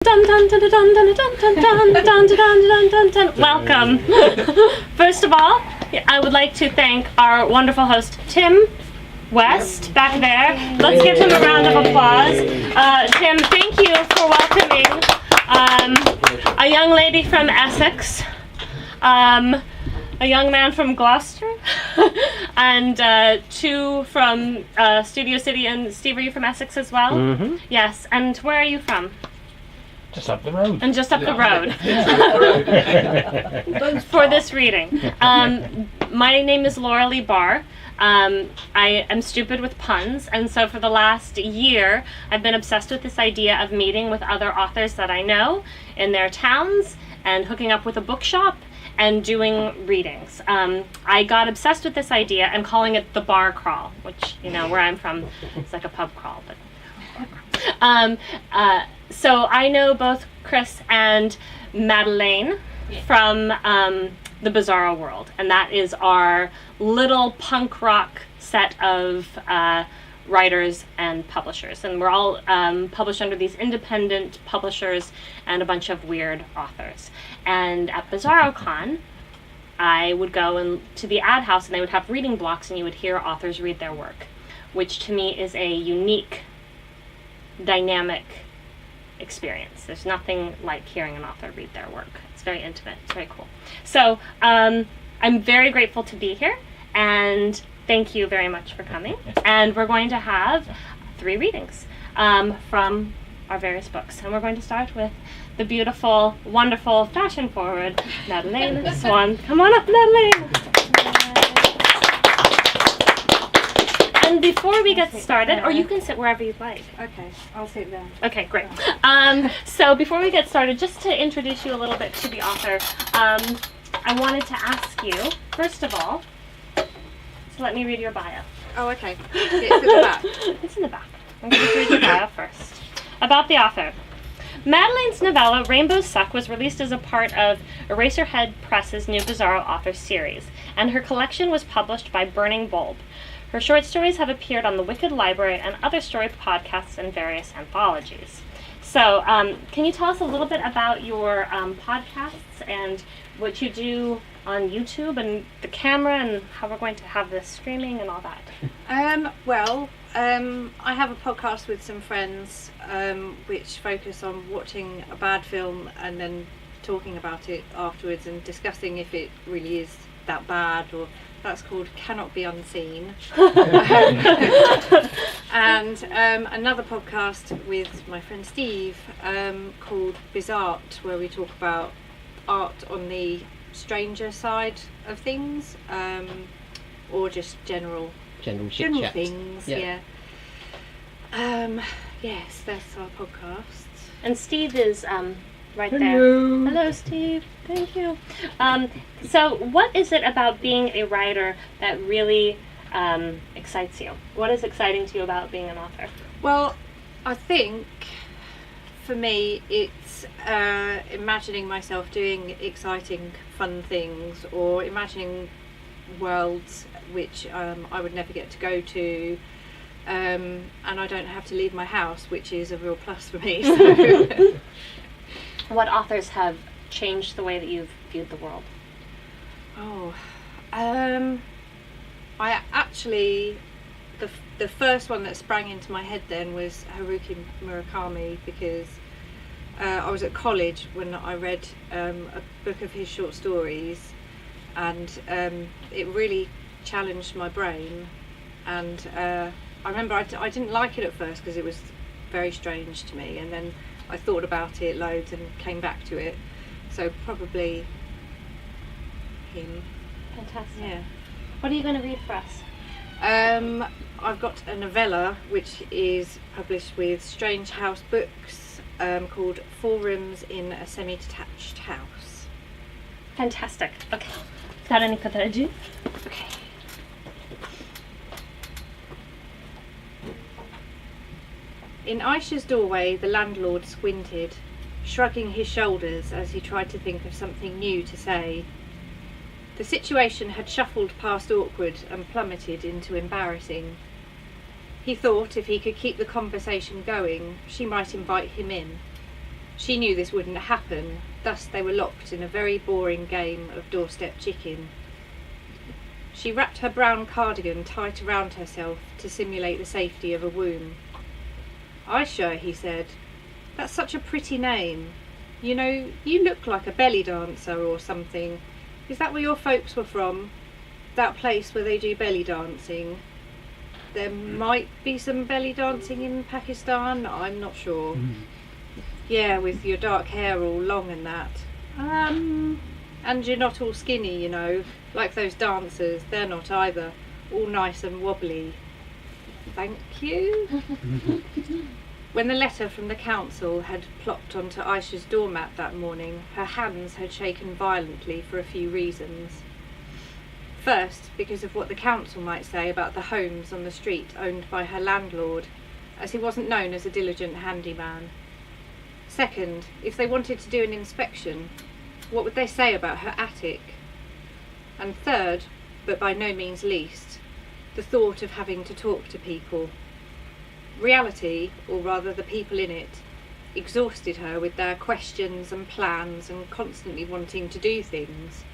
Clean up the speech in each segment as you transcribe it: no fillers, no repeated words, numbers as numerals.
Dun, dun, dun, dun, dun, dun, dun, dun, dun, dun, dun, dun, dun. Welcome. First of all, I would like to thank our wonderful host, Tim West, back there. Let's give him a round of applause. Tim, thank you for welcoming a young lady from Essex, a young man from Gloucester, and two from Studio City. And Steve, are you from Essex as well? Mm-hmm. Yes. And where are you from? Just up the road. And just up the road. For this reading. My name is Lee Bahr. I am stupid with puns, and so for the last year, I've been obsessed with this idea of meeting with other authors that I know in their towns and hooking up with a bookshop and doing readings. I got obsessed with this idea and calling it the bar crawl, which, you know, where I'm from, it's like a pub crawl, but so I know both Chris and Madeleine from the Bizarro world, and that is our little punk rock set of writers and publishers, and we're all published under these independent publishers and a bunch of weird authors. And at BizarroCon, I would go to the ad house, and they would have reading blocks, and you would hear authors read their work, which to me is a unique, dynamic experience. There's nothing like hearing an author read their work. It's very intimate. It's very cool. So I'm very grateful to be here, and thank you very much for coming. And we're going to have 3 readings from our various books, and we're going to start with the beautiful, wonderful, fashion-forward Madeleine Swann. Come on up, Madeleine. And before we get started, or you can sit wherever you'd like. Okay, I'll sit there. Okay, great. So before we get started, just to introduce you a little bit to the author, I wanted to ask you, first of all, to let me read your bio. Oh, okay. It's in the back. It's in the back. I'm going to read your bio first. About the author. Madeleine's novella, Rainbows Suck, was released as a part of Eraserhead Press's new Bizarro author series, and her collection was published by Burning Bulb. Her short stories have appeared on the Wicked Library and other story podcasts and various anthologies. So, can you tell us a little bit about your podcasts and what you do on YouTube and the camera and how we're going to have this streaming and all that? I have a podcast with some friends which focus on watching a bad film and then talking about it afterwards and discussing if it really is that bad, or that's called Cannot Be Unseen. And another podcast with my friend Steve called Bizarro, where we talk about art on the stranger side of things, or just general things. Yeah. Yes, that's our podcast. And Steve is right there. Hello, Steve. Thank you. So what is it about being a writer that really excites you? What is exciting to you about being an author? Well, I think for me it's imagining myself doing exciting, fun things, or imagining worlds which I would never get to go to, and I don't have to leave my house, which is a real plus for me. So. What authors have changed the way that you've viewed the world? I actually, the first one that sprang into my head then was Haruki Murakami, because I was at college when I read a book of his short stories, and it really challenged my brain. And I remember I didn't like it at first because it was very strange to me, and then I thought about it loads and came back to it. So probably him. Fantastic. Yeah. What are you going to read for us? I've got a novella which is published with Strange House Books, called 4 Rooms in a Semi-Detached House. Fantastic. Okay. Without any further ado. Okay. In Aisha's doorway, the landlord squinted, shrugging his shoulders as he tried to think of something new to say. The situation had shuffled past awkward and plummeted into embarrassing. He thought if he could keep the conversation going, she might invite him in. She knew this wouldn't happen, thus they were locked in a very boring game of doorstep chicken. She wrapped her brown cardigan tight around herself to simulate the safety of a womb. "Aisha," he said, "that's such a pretty name. You know, you look like a belly dancer or something. Is that where your folks were from? That place where they do belly dancing? There might be some belly dancing in Pakistan, I'm not sure. Yeah, with your dark hair all long and that. And you're not all skinny, you know, like those dancers. They're not either. All nice and wobbly. Thank you." When the letter from the council had plopped onto Aisha's doormat that morning, her hands had shaken violently for a few reasons. First, because of what the council might say about the homes on the street owned by her landlord, as he wasn't known as a diligent handyman. Second, if they wanted to do an inspection, what would they say about her attic? And third, but by no means least, the thought of having to talk to people. Reality, or rather the people in it, exhausted her with their questions and plans and constantly wanting to do things.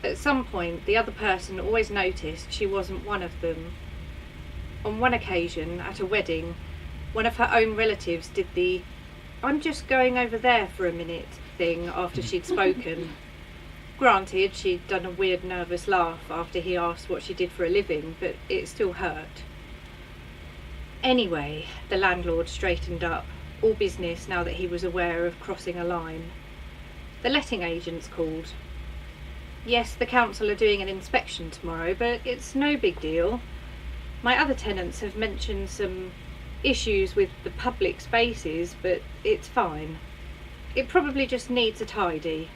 At some point, the other person always noticed she wasn't one of them. On one occasion, at a wedding, one of her own relatives did the "I'm just going over there for a minute" thing after she'd spoken. Granted, she'd done a weird nervous laugh after he asked what she did for a living, but it still hurt. Anyway, the landlord straightened up, all business now that he was aware of crossing a line. The letting agents called. "Yes, the council are doing an inspection tomorrow, but it's no big deal. My other tenants have mentioned some issues with the public spaces, but it's fine. It probably just needs a tidy.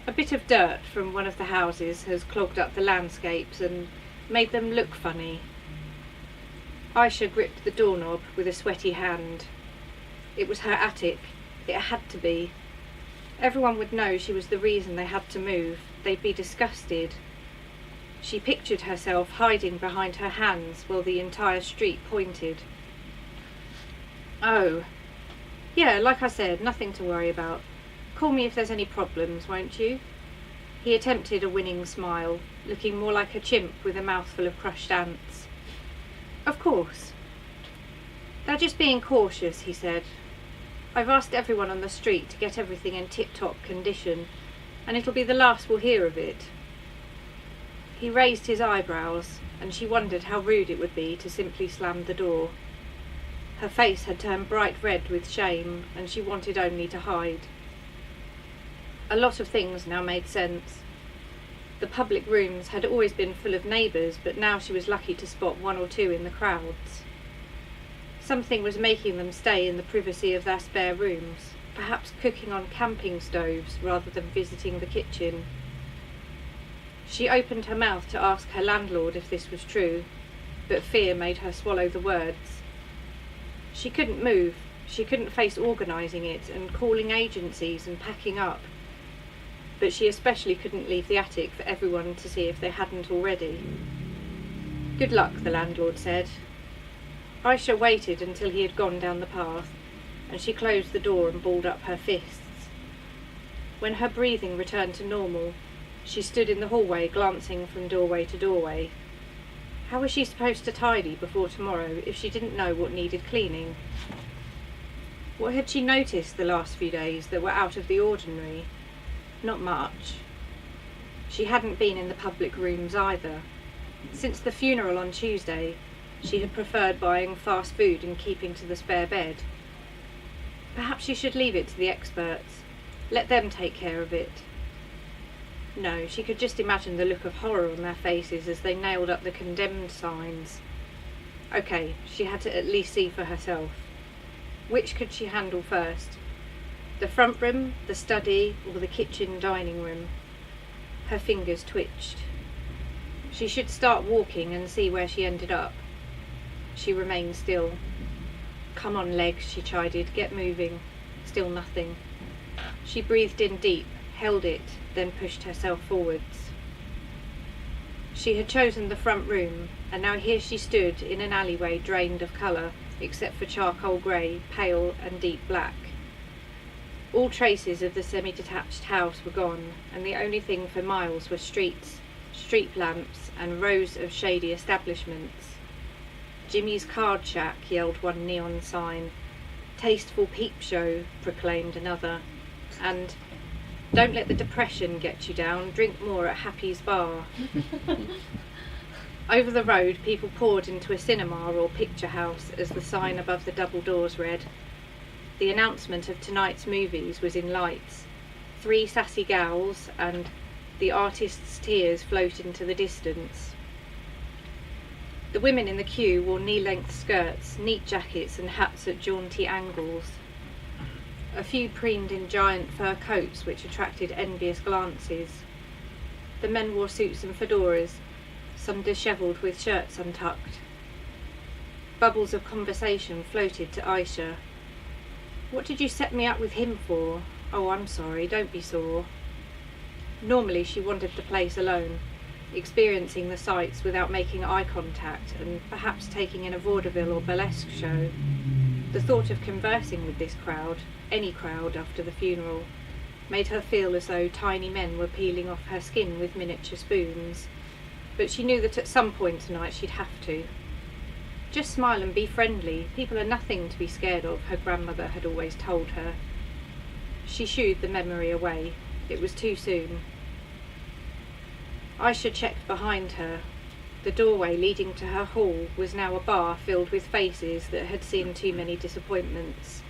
A bit of dirt from one of the houses has clogged up the landscapes and made them look funny." Aisha gripped the doorknob with a sweaty hand. It was her attic. It had to be. Everyone would know she was the reason they had to move. They'd be disgusted. She pictured herself hiding behind her hands while the entire street pointed. "Oh, yeah, like I said, nothing to worry about. Call me if there's any problems, won't you?" He attempted a winning smile, looking more like a chimp with a mouthful of crushed ants. "Of course. They're just being cautious," he said. "I've asked everyone on the street to get everything in tip-top condition, and it'll be the last we'll hear of it." He raised his eyebrows, and she wondered how rude it would be to simply slam the door. Her face had turned bright red with shame, and she wanted only to hide. A lot of things now made sense. The public rooms had always been full of neighbours, but now she was lucky to spot one or two in the crowds. Something was making them stay in the privacy of their spare rooms, perhaps cooking on camping stoves rather than visiting the kitchen. She opened her mouth to ask her landlord if this was true, but fear made her swallow the words. She couldn't move, she couldn't face organising it and calling agencies and packing up. But she especially couldn't leave the attic for everyone to see if they hadn't already. "Good luck," the landlord said. Aisha waited until he had gone down the path, and she closed the door and balled up her fists. When her breathing returned to normal, she stood in the hallway glancing from doorway to doorway. How was she supposed to tidy before tomorrow if she didn't know what needed cleaning? What had she noticed the last few days that were out of the ordinary? Not much. She hadn't been in the public rooms either. Since the funeral on Tuesday, she had preferred buying fast food and keeping to the spare bed. Perhaps she should leave it to the experts. Let them take care of it. No, she could just imagine the look of horror on their faces as they nailed up the condemned signs. Okay, she had to at least see for herself. Which could she handle first? The front room, the study, or the kitchen dining room? Her fingers twitched. She should start walking and see where she ended up. She remained still. "Come on, legs," she chided, "get moving." Still nothing. She breathed in deep, held it, then pushed herself forwards. She had chosen the front room, and now here she stood in an alleyway drained of colour, except for charcoal grey, pale and deep black. All traces of the semi-detached house were gone, and the only thing for miles were streets, street lamps, and rows of shady establishments. Jimmy's Card Shack, yelled one neon sign. Tasteful Peep Show, proclaimed another. And don't let the depression get you down, drink more at Happy's Bar. Over the road, people poured into a cinema or picture house as the sign above the double doors read. The announcement of tonight's movies was in lights. 3 sassy gals, and the artist's tears float into the distance. The women in the queue wore knee-length skirts, neat jackets and hats at jaunty angles. A few preened in giant fur coats which attracted envious glances. The men wore suits and fedoras, some dishevelled with shirts untucked. Bubbles of conversation floated to Aisha. "What did you set me up with him for? Oh, I'm sorry, don't be sore." Normally she wandered the place alone, experiencing the sights without making eye contact and perhaps taking in a vaudeville or burlesque show. The thought of conversing with this crowd, any crowd after the funeral, made her feel as though tiny men were peeling off her skin with miniature spoons. But she knew that at some point tonight she'd have to. Just smile and be friendly. People are nothing to be scared of, her grandmother had always told her. She shooed the memory away. It was too soon. Aisha checked behind her. The doorway leading to her hall was now a bar filled with faces that had seen too many disappointments.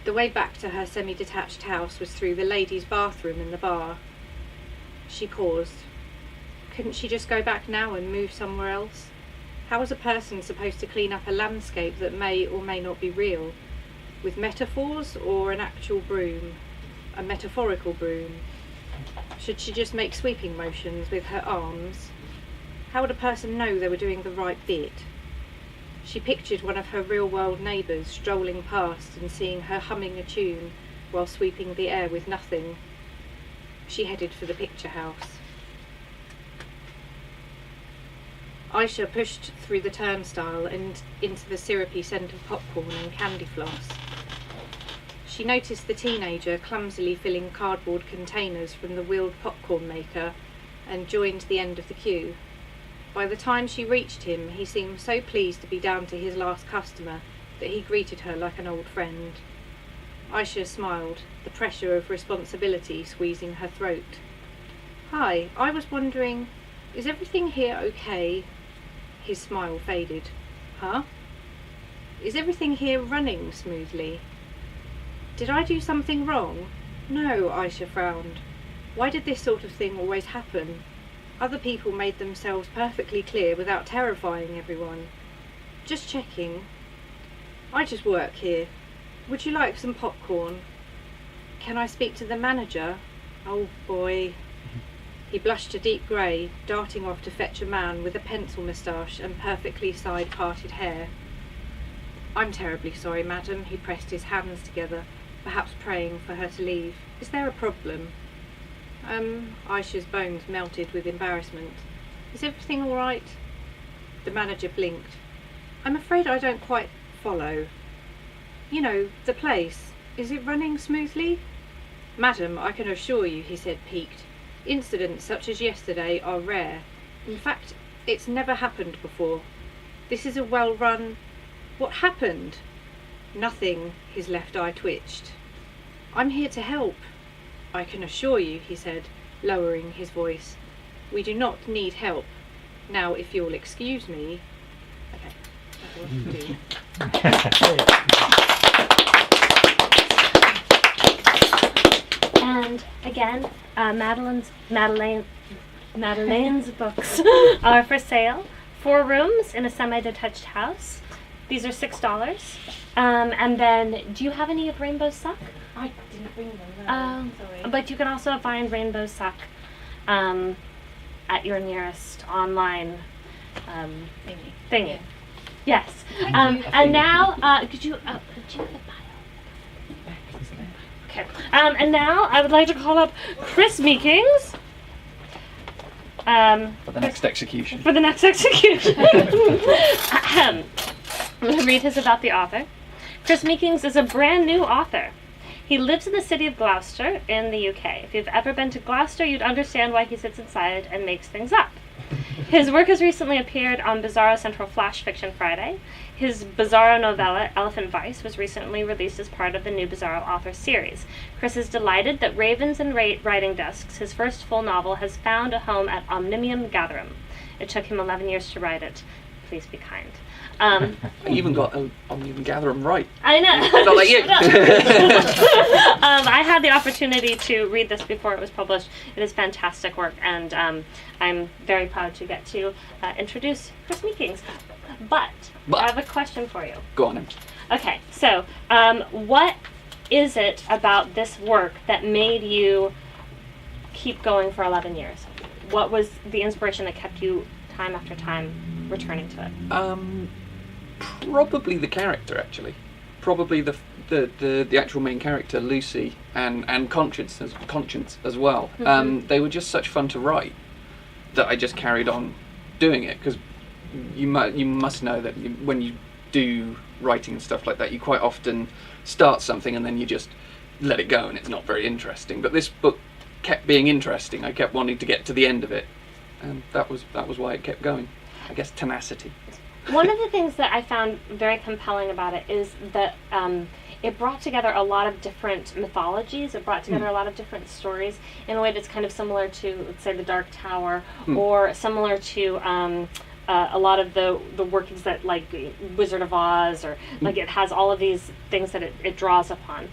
The way back to her semi-detached house was through the ladies' bathroom in the bar. She paused. Couldn't she just go back now and move somewhere else? How was a person supposed to clean up a landscape that may or may not be real? With metaphors or an actual broom? A metaphorical broom? Should she just make sweeping motions with her arms? How would a person know they were doing the right bit? She pictured one of her real-world neighbours strolling past and seeing her humming a tune while sweeping the air with nothing. She headed for the picture house. Aisha pushed through the turnstile and into the syrupy scent of popcorn and candy floss. She noticed the teenager clumsily filling cardboard containers from the wheeled popcorn maker and joined the end of the queue. By the time she reached him, he seemed so pleased to be down to his last customer that he greeted her like an old friend. Aisha smiled, the pressure of responsibility squeezing her throat. "Hi, I was wondering, is everything here okay?" His smile faded. "Huh? Is everything here running smoothly? Did I do something wrong?" "No," Aisha frowned. "Why did this sort of thing always happen? Other people made themselves perfectly clear without terrifying everyone. Just checking. I just work here. Would you like some popcorn? Can I speak to the manager? Oh boy." He blushed a deep grey, darting off to fetch a man with a pencil moustache and perfectly side-parted hair. "I'm terribly sorry, madam." He pressed his hands together, perhaps praying for her to leave. "Is there a problem?" Aisha's bones melted with embarrassment. "Is everything all right?" The manager blinked. "I'm afraid I don't quite follow. You know, the place. Is it running smoothly?" "Madam, I can assure you," he said, piqued. "Incidents such as yesterday are rare. In fact, it's never happened before. This is a well-run—" "What happened?" "Nothing." His left eye twitched. "I'm here to help." "I can assure you," he said, lowering his voice, "we do not need help. Now, if you'll excuse me..." Okay, that's what to do. And again, Madeleine's books are for sale. 4 rooms in a semi-detached house. These are $6. And then, do you have any of Rainbow's Suck? I didn't bring them, no. Sorry. But you can also find Rainbow Suck at your nearest online thingy. Yeah. Yes. And now, could you do you have the bio? Okay. And now I would like to call up Chris Meekings. For the next execution. For the next execution. I'm going to read his about the author. Chris Meekings is a brand new author. He lives in the city of Gloucester in the UK. If you've ever been to Gloucester, you'd understand why he sits inside and makes things up. His work has recently appeared on Bizarro Central Flash Fiction Friday. His Bizarro novella, Elephant Vice, was recently released as part of the new Bizarro author series. Chris is delighted that Ravens and Writing Desks, his first full novel, has found a home at Omnium Gatherum. It took him 11 years to write it. Please be kind. I even got Omnium Gatherum right. I know. Not like you. I had the opportunity to read this before it was published. It is fantastic work, and I'm very proud to get to introduce Chris Meekings. But I have a question for you. Go on then. Okay, so what is it about this work that made you keep going for 11 years? What was the inspiration that kept you time after time returning to it? Probably the character, actually. Probably the actual main character, Lucy, and Conscience as well. Mm-hmm. They were just such fun to write that I just carried on doing it, because you must know that when you do writing and stuff like that, you quite often start something and then you just let it go and it's not very interesting. But this book kept being interesting. I kept wanting to get to the end of it, and that was why it kept going. I guess tenacity. One of the things that I found very compelling about it is that it brought together a lot of different mythologies. It brought together a lot of different stories in a way that's kind of similar to, let's say, the Dark Tower, or similar to a lot of the workings that, like, Wizard of Oz, or like it has all of these things that it draws upon.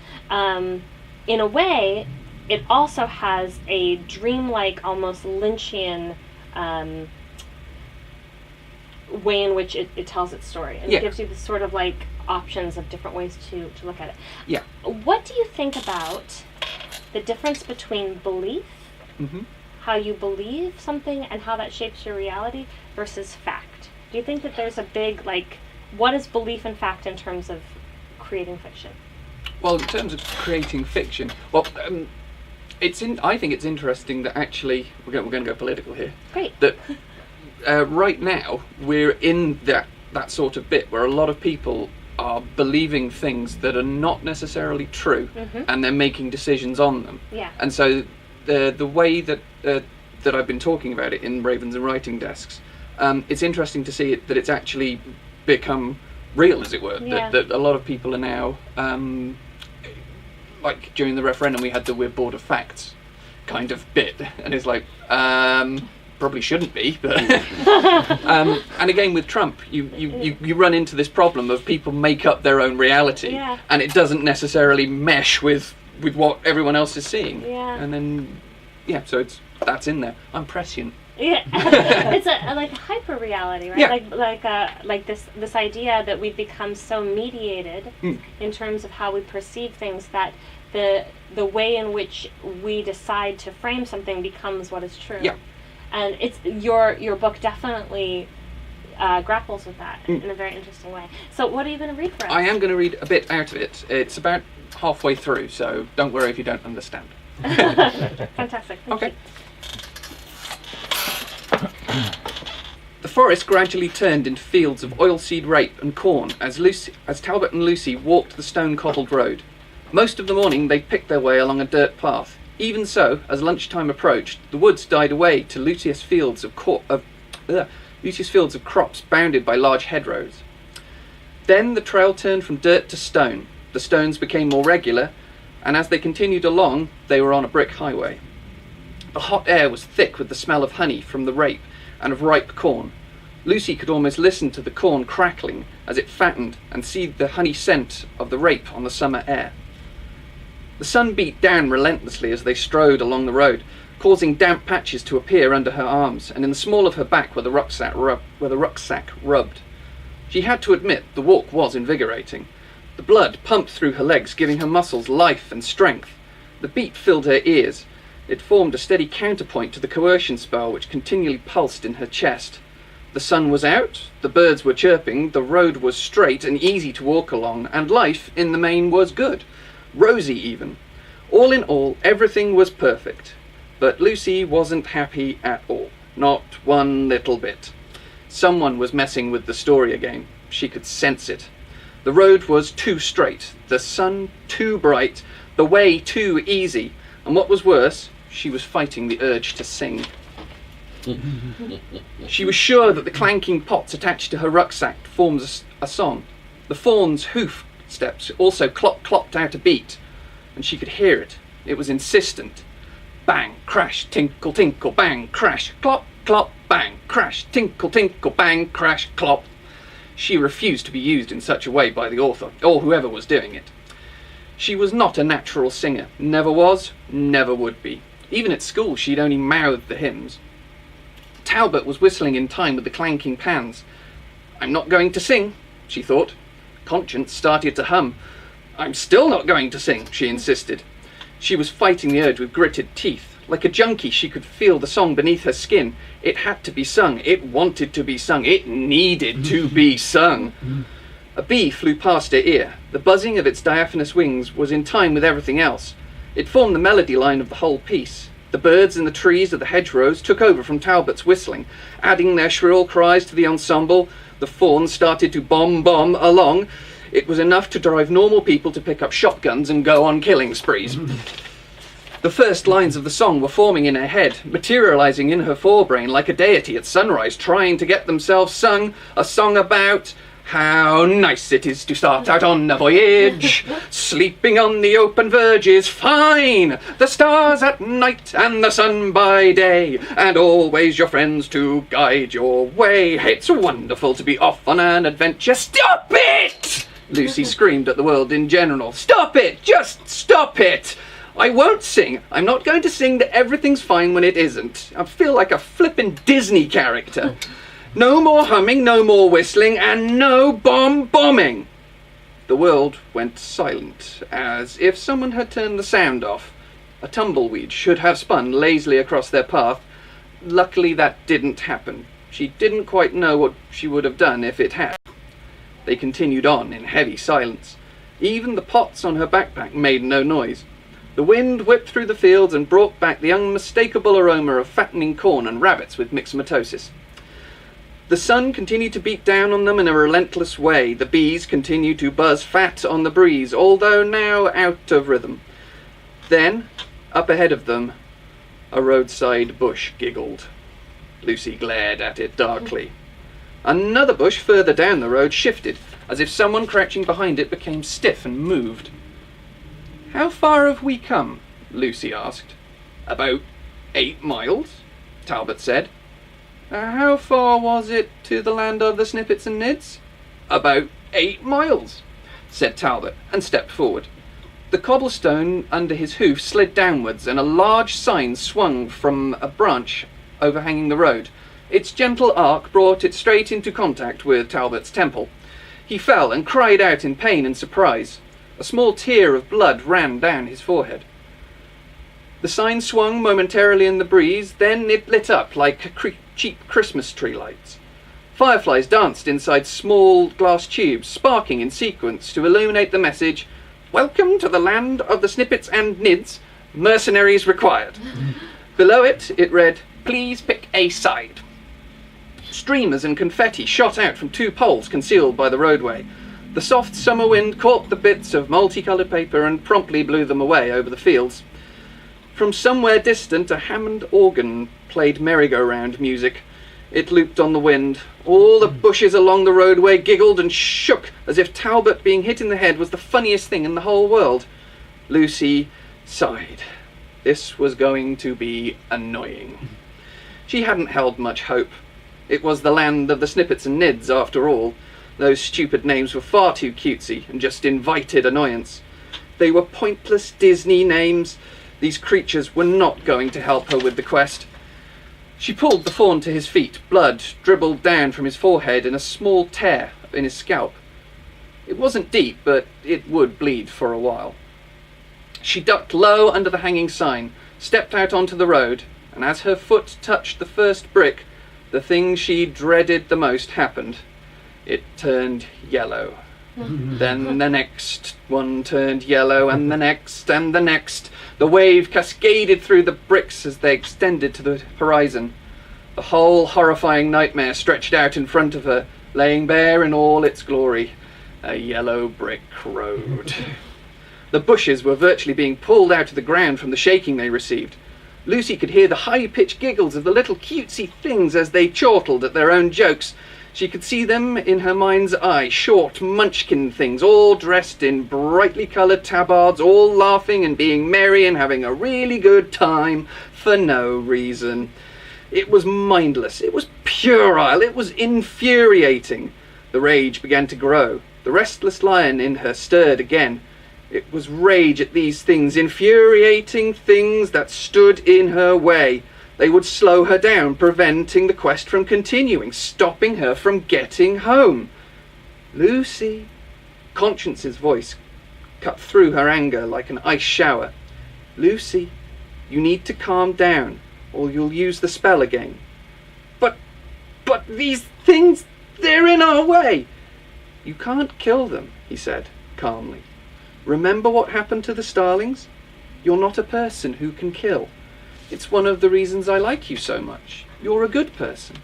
In a way, it also has a dreamlike, almost Lynchian way in which it tells its story, and it gives you this sort of like options of different ways to look at it. Yeah. What do you think about the difference between belief, how you believe something and how that shapes your reality, versus fact? Do you think that there's a big, like, what is belief and fact in terms of creating fiction? Well, in terms of creating fiction, I think it's interesting that actually we're going to go political here. Great. That right now we're in that sort of bit where a lot of people are believing things that are not necessarily true, and they're making decisions on them. Yeah. And so the way that I've been talking about it in Ravens and Writing Desks, it's interesting to see that it's actually become real, as it were. Yeah. That a lot of people are now, like during the referendum, we had the "we're bored of facts" kind of bit, and it's like, probably shouldn't be, but and again with Trump, you run into this problem of people make up their own reality, and it doesn't necessarily mesh with what everyone else is seeing. And then so that's in there. I'm prescient. It's a like hyper reality, right? Like this idea that we've become so mediated in terms of how we perceive things, that the way in which we decide to frame something becomes what is true. And it's your book definitely grapples with that in a very interesting way. So what are you going to read for us? I am going to read a bit out of it. It's about halfway through, so don't worry if you don't understand. Fantastic. Thank you. The forest gradually turned into fields of oilseed rape and corn as Talbot and Lucy walked the stone-cobbled road. Most of the morning they picked their way along a dirt path. Even so, as lunchtime approached, the woods died away to luteous fields of crops bounded by large hedgerows. Then the trail turned from dirt to stone. The stones became more regular, and as they continued along, they were on a brick highway. The hot air was thick with the smell of honey from the rape and of ripe corn. Lucy could almost listen to the corn crackling as it fattened and see the honey scent of the rape on the summer air. The sun beat down relentlessly as they strode along the road, causing damp patches to appear under her arms and in the small of her back where the rucksack rubbed. She had to admit the walk was invigorating. The blood pumped through her legs, giving her muscles life and strength. The beat filled her ears. It formed a steady counterpoint to the coercion spell which continually pulsed in her chest. The sun was out, the birds were chirping, the road was straight and easy to walk along, and life, in the main, was good. Rosy even. All in all, everything was perfect. But Lucy wasn't happy at all. Not one little bit. Someone was messing with the story again. She could sense it. The road was too straight, the sun too bright, the way too easy, and what was worse, she was fighting the urge to sing. She was sure that the clanking pots attached to her rucksack formed a song. The fawn's hoof steps also clopped out a beat, and she could hear it. It was insistent. Bang, crash, tinkle, tinkle, bang, crash, clop, clop, bang, crash, tinkle, tinkle, bang, crash, clop. She refused to be used in such a way by the author, or whoever was doing it. She was not a natural singer. Never was, never would be. Even at school, she'd only mouthed the hymns. Talbot was whistling in time with the clanking pans. I'm not going to sing, she thought. Conscience started to hum. I'm still not going to sing, she insisted. She was fighting the urge with gritted teeth. Like a junkie, she could feel the song beneath her skin. It had to be sung. It wanted to be sung. It needed to be sung. A bee flew past her ear. The buzzing of its diaphanous wings was in time with everything else. It formed the melody line of the whole piece. The birds in the trees of the hedgerows took over from Talbot's whistling, adding their shrill cries to the ensemble. The fawns started to bomb along. It was enough to drive normal people to pick up shotguns and go on killing sprees. The first lines of the song were forming in her head, materializing in her forebrain like a deity at sunrise, trying to get themselves sung a song about how nice it is to start out on a voyage. Sleeping on the open verge is fine. The stars at night and the sun by day, and always your friends to guide your way. It's wonderful to be off on an adventure. Stop it! Lucy screamed at the world in general. Stop it! Just stop it! I won't sing. I'm not going to sing that everything's fine when it isn't. I feel like a flippin' Disney character. No more humming, no more whistling, and no bombing. The world went silent, as if someone had turned the sound off. A tumbleweed should have spun lazily across their path. Luckily that didn't happen. She didn't quite know what she would have done if it had. They continued on in heavy silence. Even the pots on her backpack made no noise. The wind whipped through the fields and brought back the unmistakable aroma of fattening corn and rabbits with myxomatosis. The sun continued to beat down on them in a relentless way. The bees continued to buzz fat on the breeze, although now out of rhythm. Then, up ahead of them, a roadside bush giggled. Lucy glared at it darkly. Another bush further down the road shifted, as if someone crouching behind it became stiff and moved. How far have we come? Lucy asked. About 8 miles, Talbot said. How far was it to the land of the Snippets and Nids? About 8 miles, said Talbot, and stepped forward. The cobblestone under his hoof slid downwards, and a large sign swung from a branch overhanging the road. Its gentle arc brought it straight into contact with Talbot's temple. He fell and cried out in pain and surprise. A small tear of blood ran down his forehead. The sign swung momentarily in the breeze, then it lit up like cheap Christmas tree lights. Fireflies danced inside small glass tubes, sparking in sequence to illuminate the message, "Welcome to the land of the Snippets and Nids, mercenaries required." Below it, it read, "Please pick a side." Streamers and confetti shot out from 2 poles concealed by the roadway. The soft summer wind caught the bits of multicoloured paper and promptly blew them away over the fields. From somewhere distant, a Hammond organ played merry-go-round music. It looped on the wind. All the bushes along the roadway giggled and shook as if Talbot being hit in the head was the funniest thing in the whole world. Lucy sighed. This was going to be annoying. She hadn't held much hope. It was the land of the Snippets and Nids, after all. Those stupid names were far too cutesy and just invited annoyance. They were pointless Disney names. These creatures were not going to help her with the quest. She pulled the fawn to his feet. Blood dribbled down from his forehead in a small tear in his scalp. It wasn't deep, but it would bleed for a while. She ducked low under the hanging sign, stepped out onto the road, and as her foot touched the first brick, the thing she dreaded the most happened. It turned yellow. Then the next one turned yellow, and the next, and the next. The wave cascaded through the bricks as they extended to the horizon. The whole horrifying nightmare stretched out in front of her, laying bare in all its glory a yellow brick road. The bushes were virtually being pulled out of the ground from the shaking they received. Lucy could hear the high-pitched giggles of the little cutesy things as they chortled at their own jokes. She could see them in her mind's eye, short munchkin things, all dressed in brightly coloured tabards, all laughing and being merry and having a really good time for no reason. It was mindless, it was puerile, it was infuriating. The rage began to grow. The restless lion in her stirred again. It was rage at these things, infuriating things that stood in her way. They would slow her down, preventing the quest from continuing, stopping her from getting home. Lucy. Conscience's voice cut through her anger like an ice shower. Lucy, you need to calm down, or you'll use the spell again. But these things, they're in our way. You can't kill them, he said, calmly. Remember what happened to the starlings? You're not a person who can kill. It's one of the reasons I like you so much. You're a good person.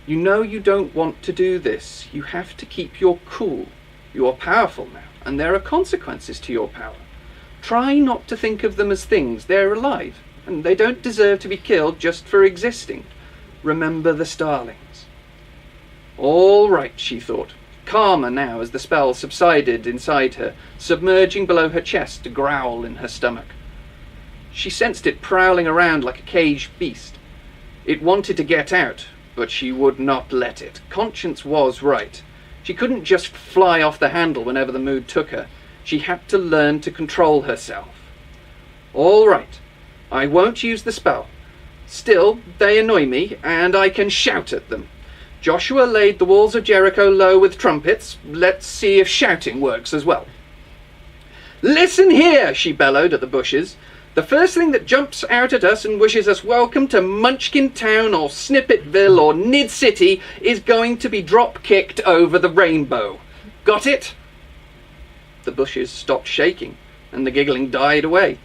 You know you don't want to do this. You have to keep your cool. You're powerful now, and there are consequences to your power. Try not to think of them as things. They're alive, and they don't deserve to be killed just for existing. Remember the starlings. All right, she thought, calmer now as the spell subsided inside her, submerging below her chest to growl in her stomach. She sensed it prowling around like a caged beast. It wanted to get out, but she would not let it. Conscience was right. She couldn't just fly off the handle whenever the mood took her. She had to learn to control herself. All right, I won't use the spell. Still, they annoy me, and I can shout at them. Joshua laid the walls of Jericho low with trumpets. Let's see if shouting works as well. Listen here, she bellowed at the bushes. The first thing that jumps out at us and wishes us welcome to Munchkin Town or Snippetville or Nid City is going to be drop-kicked over the rainbow. Got it? The bushes stopped shaking, and the giggling died away.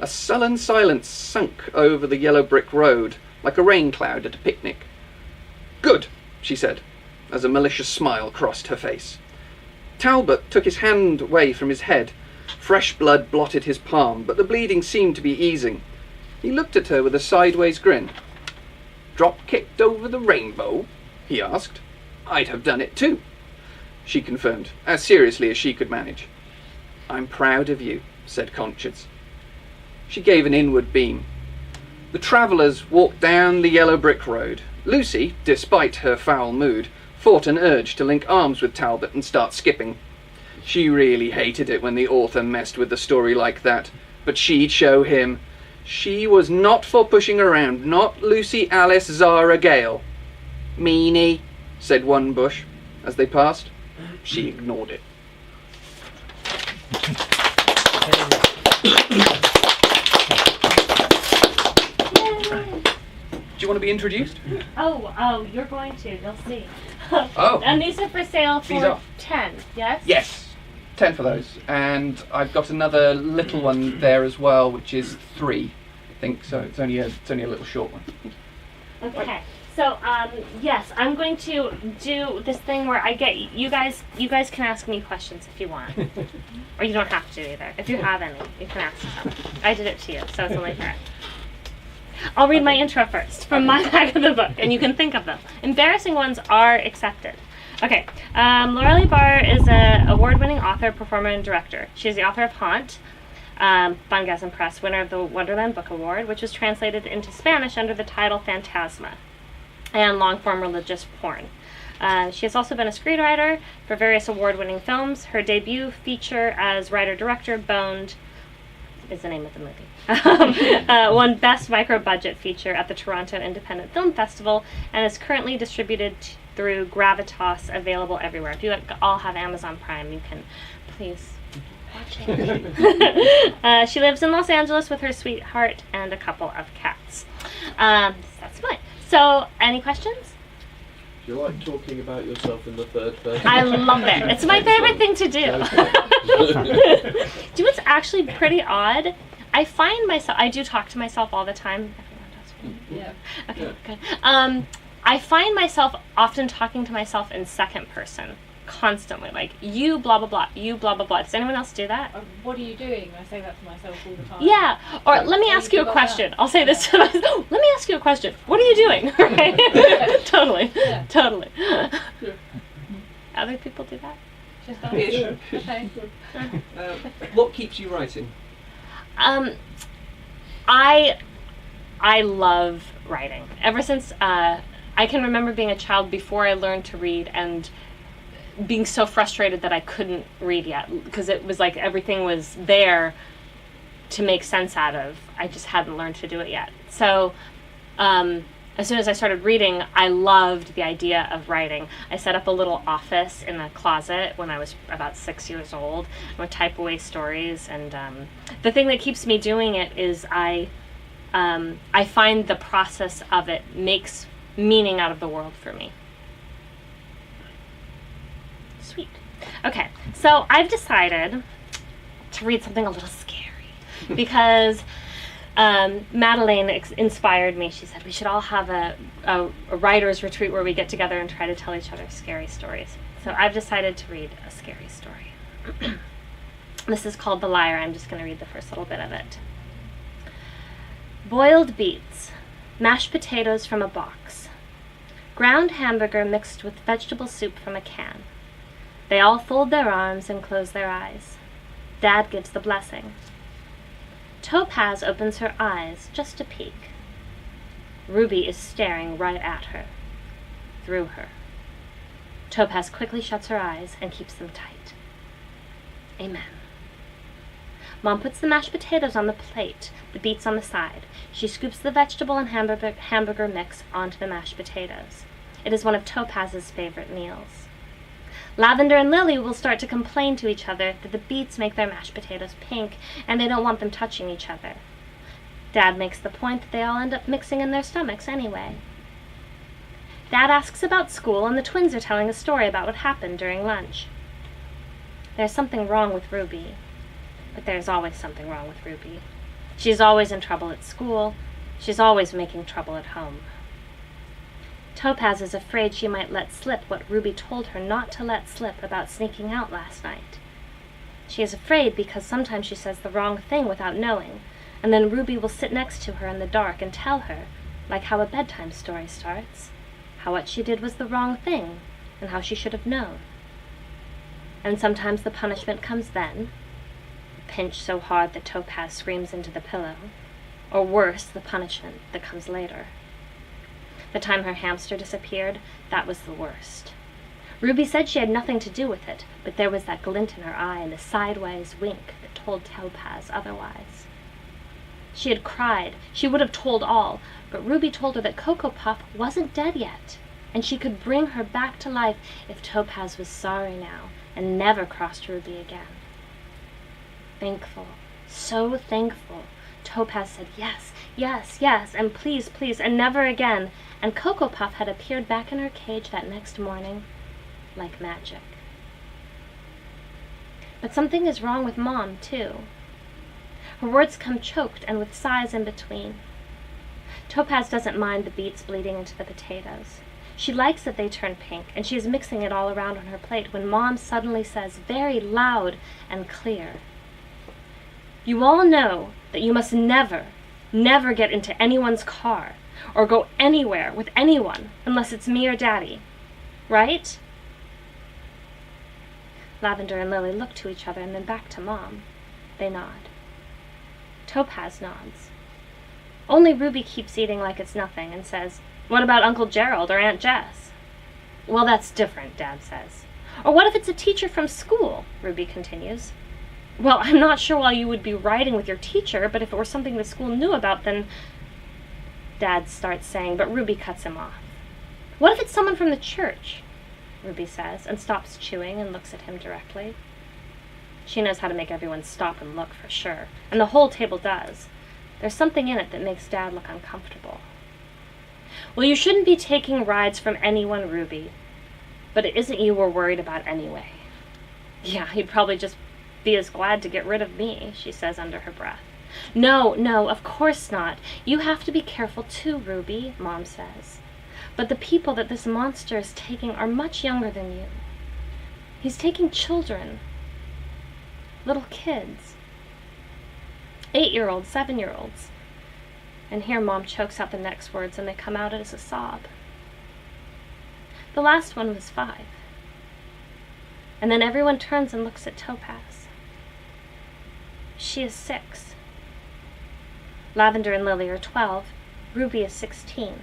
A sullen silence sunk over the yellow brick road, like a rain cloud at a picnic. Good, she said, as a malicious smile crossed her face. Talbot took his hand away from his head. Fresh blood blotted his palm, but the bleeding seemed to be easing. He looked at her with a sideways grin. Drop-kicked over the rainbow? He asked. I'd have done it too, she confirmed, as seriously as she could manage. I'm proud of you, said Conscience. She gave an inward beam. The travellers walked down the yellow brick road. Lucy, despite her foul mood, fought an urge to link arms with Talbot and start skipping. She really hated it when the author messed with the story like that, but she'd show him. She was not for pushing around, not Lucy Alice Zara Gale. Meanie, said one bush as they passed. She ignored it. Do you want to be introduced? Oh, you're going to. You'll see. Oh. And these are for sale These for are. 10, yes? Yes, 10 for those. And I've got another little one there as well, which is 3, I think. So it's only a little short one. Okay. So, yes, I'm going to do this thing where I get you guys can ask me questions if you want. Or you don't have to either. If you have any, you can ask them. I did it to you, so it's only fair. I'll read my intro first from my back of the book, and you can think of them. Embarrassing ones are accepted. Okay, Lee Bahr is an award-winning author, performer, and director. She is the author of Haunt, Bungasm Press, winner of the Wonderland Book Award, which was translated into Spanish under the title Phantasma, and long-form religious porn. She has also been a screenwriter for various award-winning films. Her debut feature as writer-director, Boned, is the name of the movie. Won Best Micro-Budget Feature at the Toronto Independent Film Festival and is currently distributed through Gravitas, available everywhere. If you all have Amazon Prime, you can please watch it. She lives in Los Angeles with her sweetheart and a couple of cats. That's fine. So, any questions? Do you like talking about yourself in the third person? I love it. It's my favorite thing to do. Do you know what's actually pretty odd? I find myself, I do talk to myself all the time. Yeah. Okay, good. I find myself often talking to myself in second person constantly, like, you blah blah blah, you blah blah blah. Does anyone else do that? What are you doing? I say that to myself all the time. Yeah. Or let me Oh, ask you you a forgot question. that. I'll say this to myself. Let me ask you a question. What are you doing? Right? Totally. Yeah. Totally. Other people do that? Just us. Yeah. Okay. What keeps you writing? I love writing. Ever since I can remember being a child before I learned to read and being so frustrated that I couldn't read yet because it was like everything was there to make sense out of. I just hadn't learned to do it yet. So as soon as I started reading, I loved the idea of writing. I set up a little office in a closet when I was about 6 years old. I would type away stories, and the thing that keeps me doing it is I find the process of it makes meaning out of the world for me. Sweet. Okay, so I've decided to read something a little scary because Madeleine inspired me. She said we should all have a writer's retreat where we get together and try to tell each other scary stories. So I've decided to read a scary story. This is called The Liar. I'm just going to read the first little bit of it. Boiled beets, mashed potatoes from a box, ground hamburger mixed with vegetable soup from a can. They all fold their arms and close their eyes. Dad gives the blessing. Topaz opens her eyes just a peek. Ruby is staring right at her, through her. Topaz quickly shuts her eyes and keeps them tight. Amen. Mom puts the mashed potatoes on the plate, the beets on the side. She scoops the vegetable and hamburger mix onto the mashed potatoes. It is one of Topaz's favorite meals. Lavender and Lily will start to complain to each other that the beets make their mashed potatoes pink and they don't want them touching each other. Dad makes the point that they all end up mixing in their stomachs anyway. Dad asks about school and the twins are telling a story about what happened during lunch. There's something wrong with Ruby, but there's always something wrong with Ruby. She's always in trouble at school. She's always making trouble at home. Topaz is afraid she might let slip what Ruby told her not to let slip about sneaking out last night. She is afraid because sometimes she says the wrong thing without knowing, and then Ruby will sit next to her in the dark and tell her, like how a bedtime story starts, how what she did was the wrong thing, and how she should have known. And sometimes the punishment comes then, a pinch so hard that Topaz screams into the pillow, or worse, the punishment that comes later. The time her hamster disappeared, that was the worst. Ruby said she had nothing to do with it, but there was that glint in her eye and the sideways wink that told Topaz otherwise. She had cried. She would have told all, but Ruby told her that Cocoa Puff wasn't dead yet, and she could bring her back to life if Topaz was sorry now and never crossed Ruby again. Thankful, so thankful, Topaz said yes, yes, yes, and please, please, and never again, and Cocoa Puff had appeared back in her cage that next morning, like magic. But something is wrong with Mom, too. Her words come choked and with sighs in between. Topaz doesn't mind the beets bleeding into the potatoes. She likes that they turn pink, and she is mixing it all around on her plate when Mom suddenly says, very loud and clear, "You all know that you must never, never get into anyone's car or go anywhere with anyone unless it's me or Daddy, right?" Lavender and Lily look to each other and then back to Mom. They nod. Topaz nods. Only Ruby keeps eating like it's nothing and says, "What about Uncle Gerald or Aunt Jess?" "Well, that's different," Dad says. "Or what if it's a teacher from school?" Ruby continues. "Well, I'm not sure why you would be riding with your teacher, but if it were something the school knew about, then..." Dad starts saying, but Ruby cuts him off. "What if it's someone from the church?" Ruby says, and stops chewing and looks at him directly. She knows how to make everyone stop and look for sure, and the whole table does. There's something in it that makes Dad look uncomfortable. "Well, you shouldn't be taking rides from anyone, Ruby. But it isn't you we're worried about anyway." "Yeah, he'd probably just be as glad to get rid of me," she says under her breath. No, of course not. You have to be careful too, Ruby," Mom says. "But the people that this monster is taking are much younger than you. He's taking children, little kids, 8-year-olds, 7-year-olds. And here Mom chokes out the next words and they come out as a sob. The last one was 5. And then everyone turns and looks at Topaz. She is 6. Lavender and Lily are 12. Ruby is 16.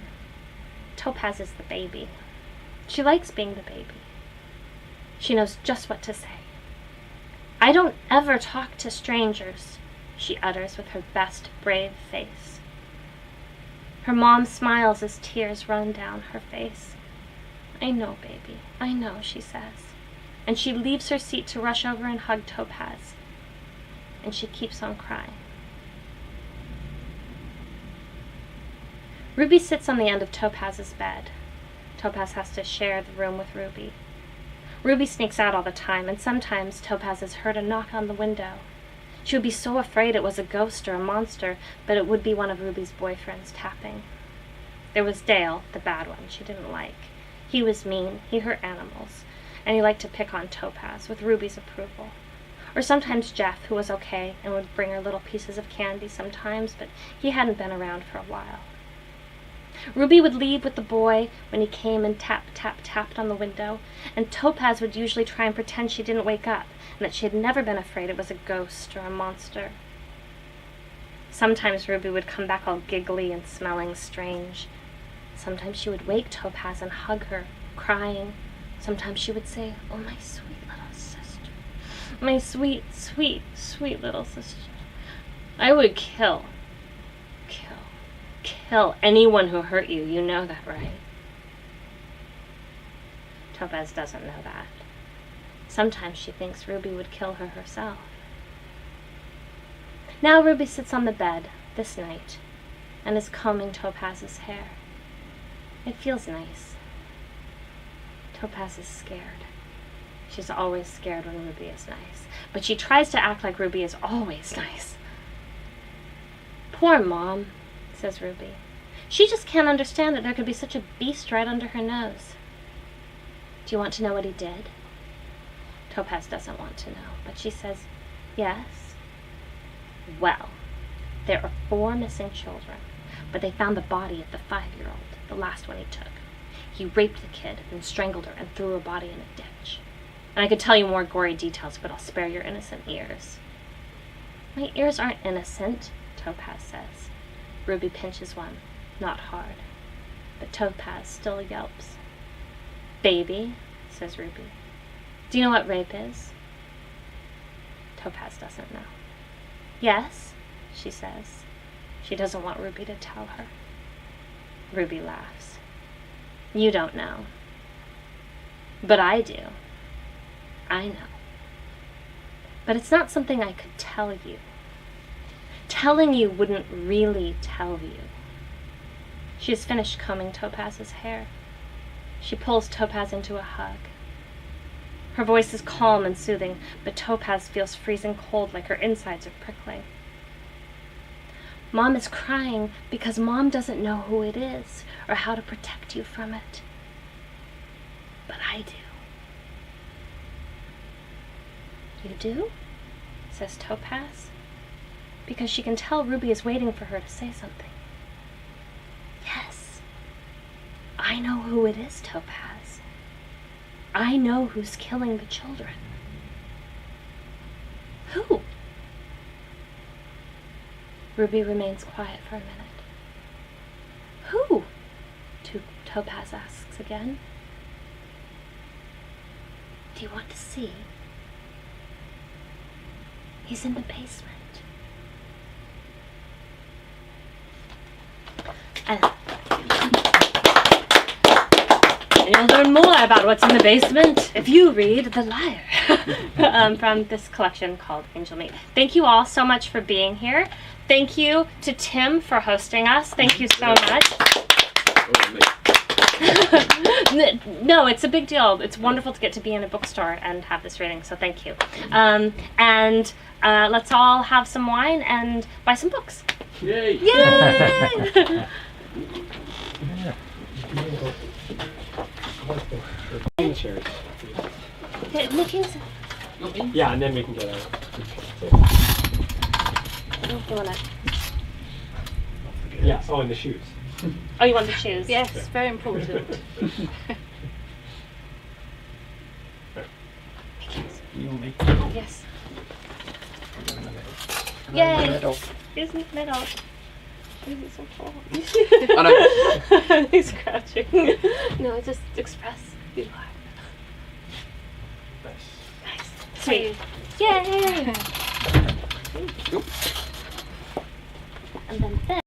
Topaz is the baby. She likes being the baby. She knows just what to say. "I don't ever talk to strangers," she utters with her best brave face. Her mom smiles as tears run down her face. "I know, baby, I know," she says. And she leaves her seat to rush over and hug Topaz. And she keeps on crying. Ruby sits on the end of Topaz's bed. Topaz has to share the room with Ruby. Ruby sneaks out all the time, and sometimes Topaz has heard a knock on the window. She would be so afraid it was a ghost or a monster, but it would be one of Ruby's boyfriends tapping. There was Dale, the bad one she didn't like. He was mean, he hurt animals, and he liked to pick on Topaz, with Ruby's approval. Or sometimes Jeff, who was okay and would bring her little pieces of candy sometimes, but he hadn't been around for a while. Ruby would leave with the boy when he came and tapped on the window, and Topaz would usually try and pretend she didn't wake up, and that she had never been afraid it was a ghost or a monster. Sometimes Ruby would come back all giggly and smelling strange. Sometimes she would wake Topaz and hug her, crying. Sometimes she would say, "Oh, my sweet little sister. My sweet, sweet, sweet little sister. I would kill anyone who hurt you. You know that, right?" Topaz doesn't know that. Sometimes she thinks Ruby would kill her herself. Now Ruby sits on the bed, this night, and is combing Topaz's hair. It feels nice. Topaz is scared. She's always scared when Ruby is nice, but she tries to act like Ruby is always nice. "Poor Mom," says Ruby. "She just can't understand that there could be such a beast right under her nose." "Do you want to know what he did?" Topaz doesn't want to know, but she says, "Yes." "Well, there are 4 missing children, but they found the body of the 5-year-old, the last one he took. He raped the kid and strangled her and threw her body in a ditch. And I could tell you more gory details, but I'll spare your innocent ears." "My ears aren't innocent," Topaz says. Ruby pinches one, not hard, but Topaz still yelps. "Baby," says Ruby, "do you know what rape is?" Topaz doesn't know. "Yes," she says. She doesn't want Ruby to tell her. Ruby laughs. "You don't know. But I do. I know. But it's not something I could tell you. Telling you wouldn't really tell you." She has finished combing Topaz's hair. She pulls Topaz into a hug. Her voice is calm and soothing, but Topaz feels freezing cold, like her insides are prickling. "Mom is crying because Mom doesn't know who it is or how to protect you from it. But I do." "You do?" says Topaz, because she can tell Ruby is waiting for her to say something. "Yes. I know who it is, Topaz. I know who's killing the children." "Who?" Ruby remains quiet for a minute. "Who?" Topaz asks again. "Do you want to see? He's in the basement." And you'll learn more about what's in the basement if you read The Liar from this collection called Angel Meat. Thank you all so much for being here. Thank you to Tim for hosting us. Thank you so much. No, it's a big deal. It's wonderful to get to be in a bookstore and have this reading, so thank you. And let's all have some wine and buy some books. Yay! Yay! Yeah. Meekings. Yeah, and then we can get out. You wanna? Yeah, oh, and the shoes. Oh, you want the shoes? Yes, very important. Yes. Yay! Yay! Isn't it metal? Isn't it so cool? I know. He's crouching. No, just express who you are. Nice. Sweet. Yay! Oop.